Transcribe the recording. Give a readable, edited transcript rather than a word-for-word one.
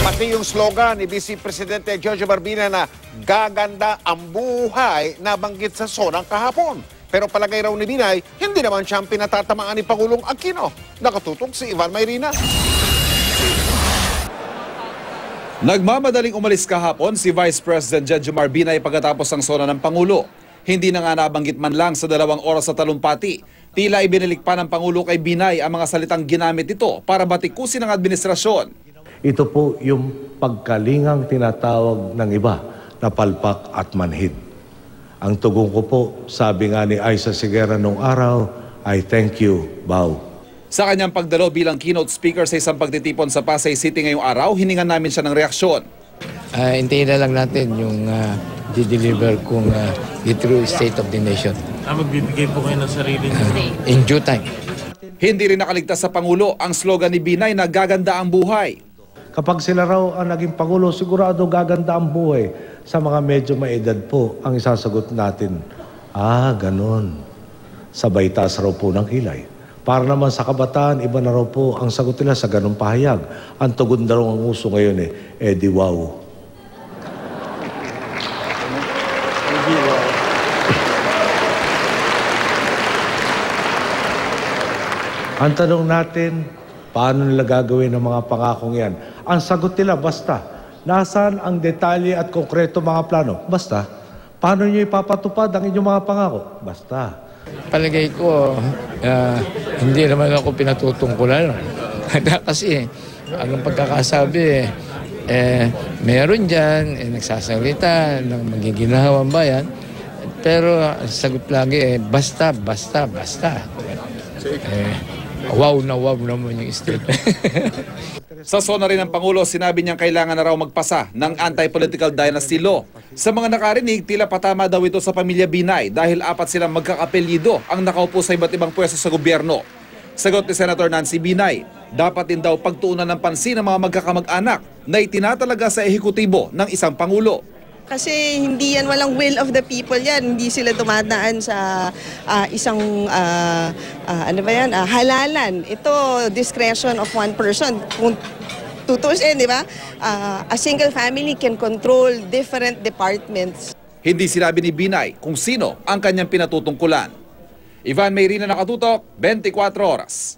Pati yung slogan ni Vice Presidente Jojo Barbina na gaganda ang buhay nabanggit sa sonang kahapon. Pero palagay raw ni Binay, hindi naman siyang pinatatamaan ni Pangulong Aquino. Nakatutok si Ivan Mayrina. Nagmamadaling umalis kahapon si Vice President Jojo Barbinay pagkatapos ng sona ng Pangulo. Hindi na nga nabanggit man lang sa 2 oras sa talumpati. Tila ibinalik pa ng Pangulo kay Binay ang mga salitang ginamit ito para batikusin ang administrasyon. Ito po yung pagkalingang tinatawag ng iba na palpak at manhid. Ang tugon ko po, sabi nga ni Aisa Sigera nung araw, I thank you, bow. Sa kanyang pagdalo bilang keynote speaker sa isang pagtitipon sa Pasay City ngayong araw, hiningan namin siya ng reaksyon. Hintayin na lang natin yung di-deliver kung the true state of the nation. Magbibigay po kayo ng sarili niyo? In due time. Hindi rin nakaligtas sa Pangulo ang slogan ni Binay na gaganda ang buhay. Kapag sila raw ang naging Pangulo, sigurado gaganda ang buhay. Sa mga medyo maedad po, ang isasagot natin, ganun. Sabay taas raw po ng kilay. Para naman sa kabataan, iba na raw po ang sagot nila sa ganung pahayag. Ang tugon na raw ang uso ngayon di wow. Ang tanong natin, paano nila gagawin ang mga pangakong yan? Ang sagot nila, basta. Nasaan ang detalye at konkreto mga plano? Basta. Paano nyo ipapatupad ang inyong mga pangako? Basta. Palagay ko, hindi naman ako pinatutungkulan. Kasi, ang pagkakasabi, meron dyan, nagsasalita ng magiginahawang bayan. Pero ang sagot lagi, basta, basta, basta. Wow na wow naman yung statement. Sa sona rin ng Pangulo, sinabi niyang kailangan na raw magpasa ng anti-political dynasty law. Sa mga nakarinig, tila patama daw ito sa pamilya Binay dahil 4 silang magkakapelyido ang nakaupo sa iba't ibang pwesto sa gobyerno. Sagot ni Senator Nancy Binay, dapat din daw pagtuunan ng pansin ng mga magkakamag-anak na itinatalaga sa ehekutibo ng isang Pangulo. Kasi hindi yan walang will of the people yan. Hindi sila dumadaan sa isang halalan. Ito discretion of one person. Kung tutusin, di ba? A single family can control different departments. Hindi sinabi ni Binay kung sino ang kanyang pinatutungkulan. Ivan Mayrina, nakatutok, 24 oras.